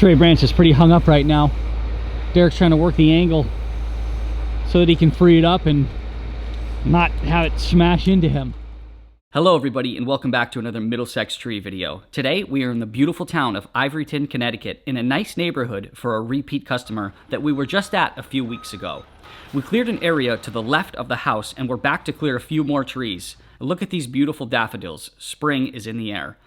Tree branch is pretty hung up right now. Derek's trying to work the angle so that he can free it up and not have it smash into him. Hello everybody and welcome back to another Middlesex tree video. Today we are in the beautiful town of Ivoryton, Connecticut in a nice neighborhood for a repeat customer that we were just at a few weeks ago. We cleared an area to the left of the house and we're back to clear a few more trees. Look at these beautiful daffodils. Spring is in the air.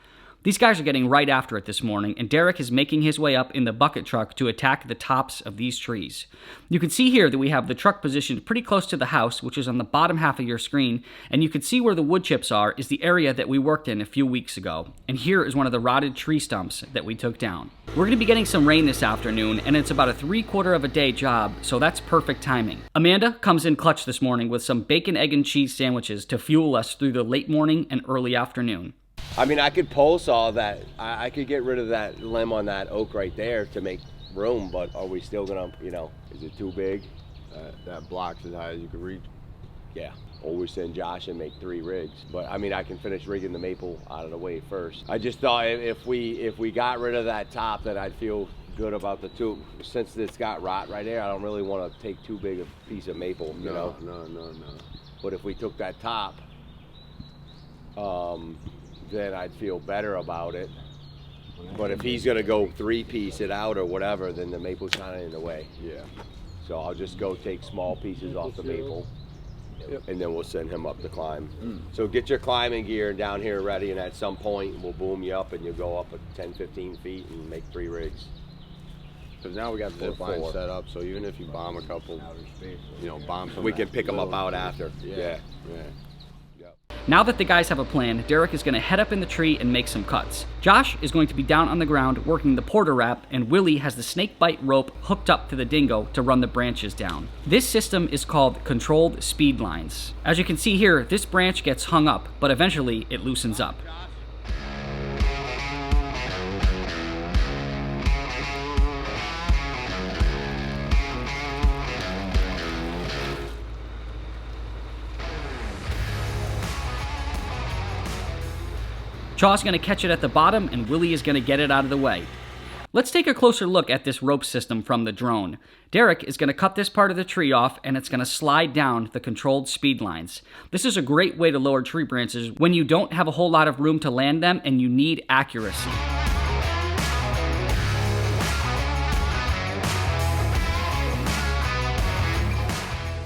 These guys are getting right after it this morning, and Derek is making his way up in the bucket truck to attack the tops of these trees. You can see here that we have the truck positioned pretty close to the house, which is on the bottom half of your screen, and you can see where the wood chips are is the area that we worked in a few weeks ago. And here is one of the rotted tree stumps that we took down. We're going to be getting some rain this afternoon, and it's about a 3/4 of a day job, so that's perfect timing. Amanda comes in clutch this morning with some bacon, egg, and cheese sandwiches to fuel us through the late morning and early afternoon. I mean, I could pole saw that. I could get rid of that limb on that oak right there to make room, but are we still gonna, is it too big? That block's as high as you can reach. Yeah. Or we send Josh and make 3 rigs. But I mean, I can finish rigging the maple out of the way first. I just thought if we got rid of that top, then I'd feel good about the two. Since it's got rot right there, I don't really want to take too big a piece of maple, you know? No. But if we took that top, then I'd feel better about it. But if he's gonna go 3-piece it out or whatever, then the maple's kind of in the way. Yeah. So I'll just go take small pieces off the maple, and then we'll send him up the climb. So get your climbing gear down here ready, and at some point we'll boom you up and you'll go up at 10-15 feet and make 3 rigs. Because now we got the zip line set up, so even if you bomb a couple, bomb some. We can pick them up out after. Yeah. Now that the guys have a plan, Derek is going to head up in the tree and make some cuts. Josh is going to be down on the ground working the porter wrap, and Willie has the snake bite rope hooked up to the dingo to run the branches down. This system is called controlled speed lines. As you can see here, this branch gets hung up, but eventually it loosens up. Chaw's going to catch it at the bottom, and Willie is going to get it out of the way. Let's take a closer look at this rope system from the drone. Derek is going to cut this part of the tree off, and it's going to slide down the controlled speed lines. This is a great way to lower tree branches when you don't have a whole lot of room to land them and you need accuracy.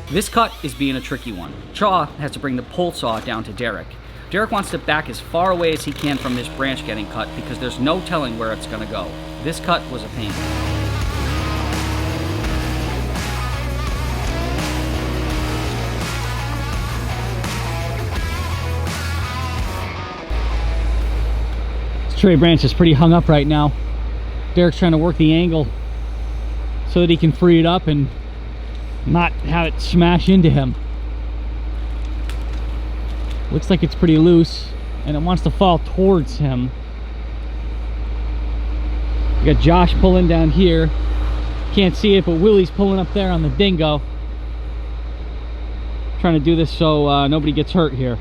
This cut is being a tricky one. Chaw has to bring the pole saw down to Derek. Derek wants to back as far away as he can from this branch getting cut because there's no telling where it's going to go. This cut was a pain. This tree branch is pretty hung up right now. Derek's trying to work the angle so that he can free it up and not have it smash into him. Looks like it's pretty loose and it wants to fall towards him. We got Josh pulling down here. Can't see it, but Willie's pulling up there on the dingo. Trying to do this so nobody gets hurt here.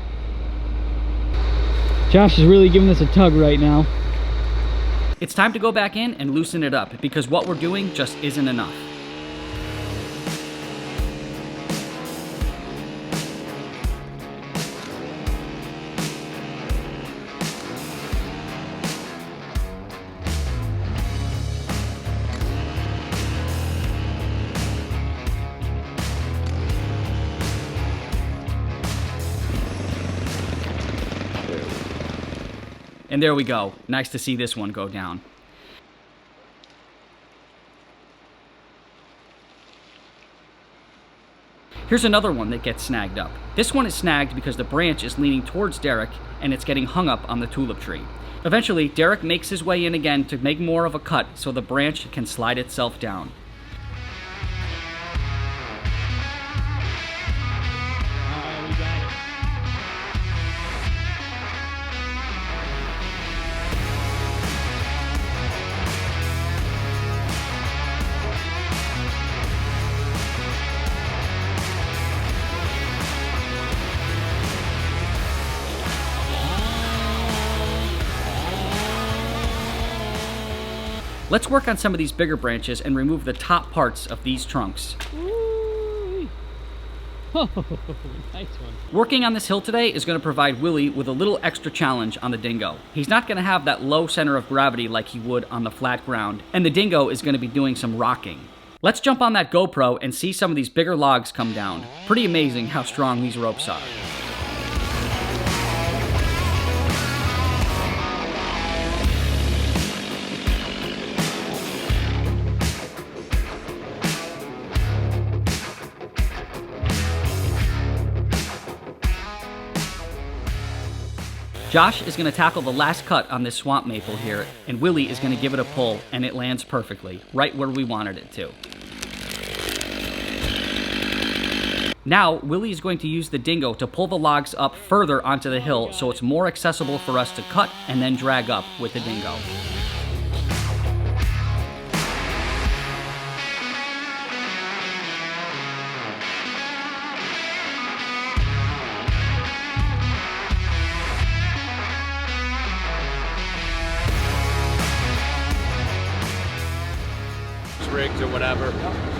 Josh is really giving this a tug right now. It's time to go back in and loosen it up because what we're doing just isn't enough. And there we go. Nice to see this one go down. Here's another one that gets snagged up. This one is snagged because the branch is leaning towards Derek and it's getting hung up on the tulip tree. Eventually, Derek makes his way in again to make more of a cut so the branch can slide itself down. Let's work on some of these bigger branches and remove the top parts of these trunks. Ooh. Oh, nice one. Working on this hill today is going to provide Willie with a little extra challenge on the dingo. He's not going to have that low center of gravity like he would on the flat ground, and the dingo is going to be doing some rocking. Let's jump on that GoPro and see some of these bigger logs come down. Pretty amazing how strong these ropes are. Josh is going to tackle the last cut on this swamp maple here, and Willie is going to give it a pull, and it lands perfectly, right where we wanted it to. Now, Willie is going to use the dingo to pull the logs up further onto the hill so it's more accessible for us to cut and then drag up with the dingo. Rigs or whatever,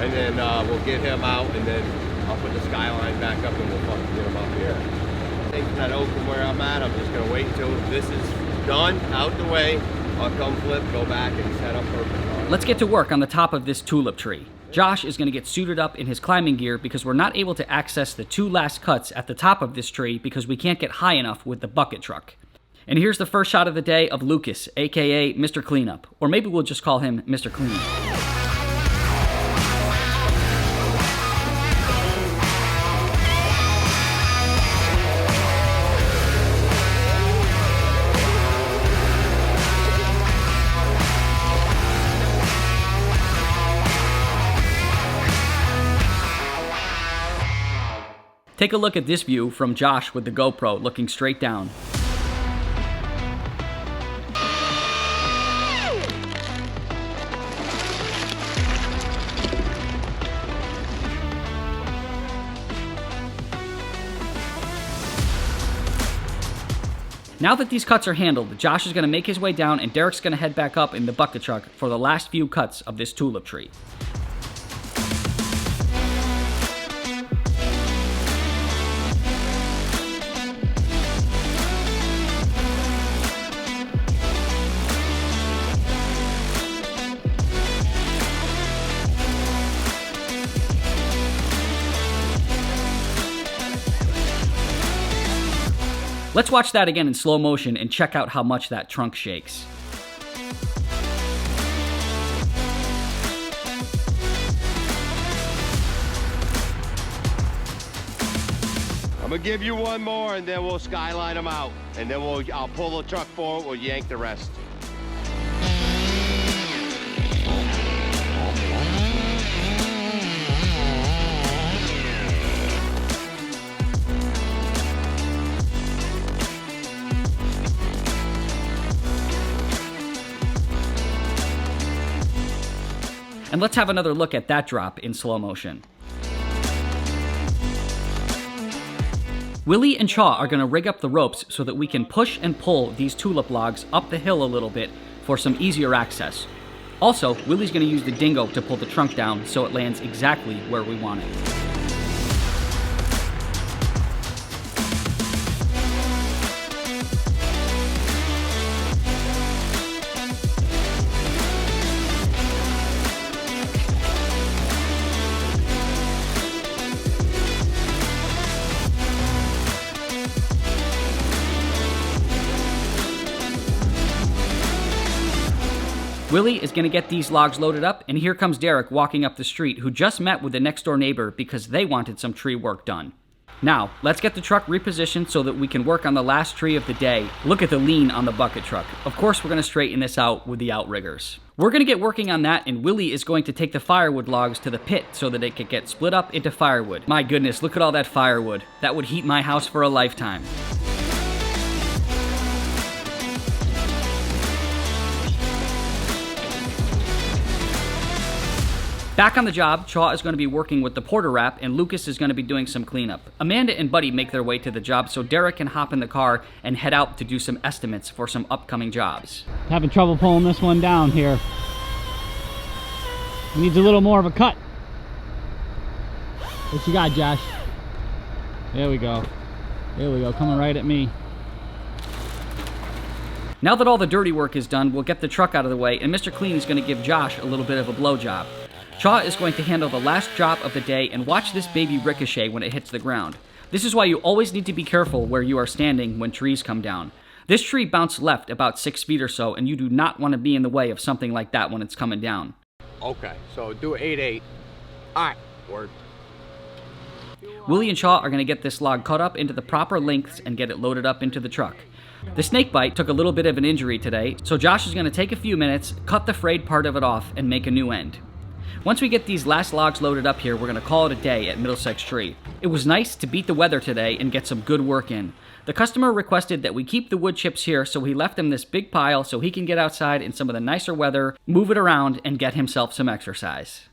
and then we'll get him out, and then I'll put the skyline back up, and we'll fucking get him up here. Taking that open where I'm at, I'm just gonna wait until this is done, out the way. I'll come flip, go back, and set up perfect. Let's get to work on the top of this tulip tree. Josh is going to get suited up in his climbing gear because we're not able to access the two last cuts at the top of this tree because we can't get high enough with the bucket truck. And here's the first shot of the day of Lucas, aka Mr. Cleanup, or maybe we'll just call him Mr. Clean. Take a look at this view from Josh with the GoPro looking straight down. Now that these cuts are handled, Josh is going to make his way down and Derek's going to head back up in the bucket truck for the last few cuts of this tulip tree. Let's watch that again in slow motion and check out how much that trunk shakes. I'm gonna give you one more, and then we'll skyline them out, and then I'll pull the truck forward, we'll yank the rest. And let's have another look at that drop in slow motion. Willie and Chaw are going to rig up the ropes so that we can push and pull these tulip logs up the hill a little bit for some easier access. Also, Willie's going to use the dingo to pull the trunk down so it lands exactly where we want it. Willie is going to get these logs loaded up, and here comes Derek walking up the street, who just met with the next door neighbor because they wanted some tree work done. Now, let's get the truck repositioned so that we can work on the last tree of the day. Look at the lean on the bucket truck. Of course, we're going to straighten this out with the outriggers. We're going to get working on that, and Willie is going to take the firewood logs to the pit so that it can get split up into firewood. My goodness, look at all that firewood. That would heat my house for a lifetime. Back on the job, Chaw is going to be working with the porter wrap, and Lucas is going to be doing some cleanup. Amanda and Buddy make their way to the job so Derek can hop in the car and head out to do some estimates for some upcoming jobs. Having trouble pulling this one down here. Needs a little more of a cut. What you got, Josh? There we go. There we go, coming right at me. Now that all the dirty work is done, we'll get the truck out of the way, and Mr. Clean is going to give Josh a little bit of a blow job. Shaw is going to handle the last drop of the day, and watch this baby ricochet when it hits the ground. This is why you always need to be careful where you are standing when trees come down. This tree bounced left about 6 feet or so, and you do not want to be in the way of something like that when it's coming down. Okay, so do 8-8. All right, word. Willie and Shaw are going to get this log cut up into the proper lengths and get it loaded up into the truck. The snake bite took a little bit of an injury today, so Josh is going to take a few minutes, cut the frayed part of it off, and make a new end. Once we get these last logs loaded up here, we're going to call it a day at Middlesex Tree. It was nice to beat the weather today and get some good work in. The customer requested that we keep the wood chips here, so he left him this big pile so he can get outside in some of the nicer weather, move it around, and get himself some exercise.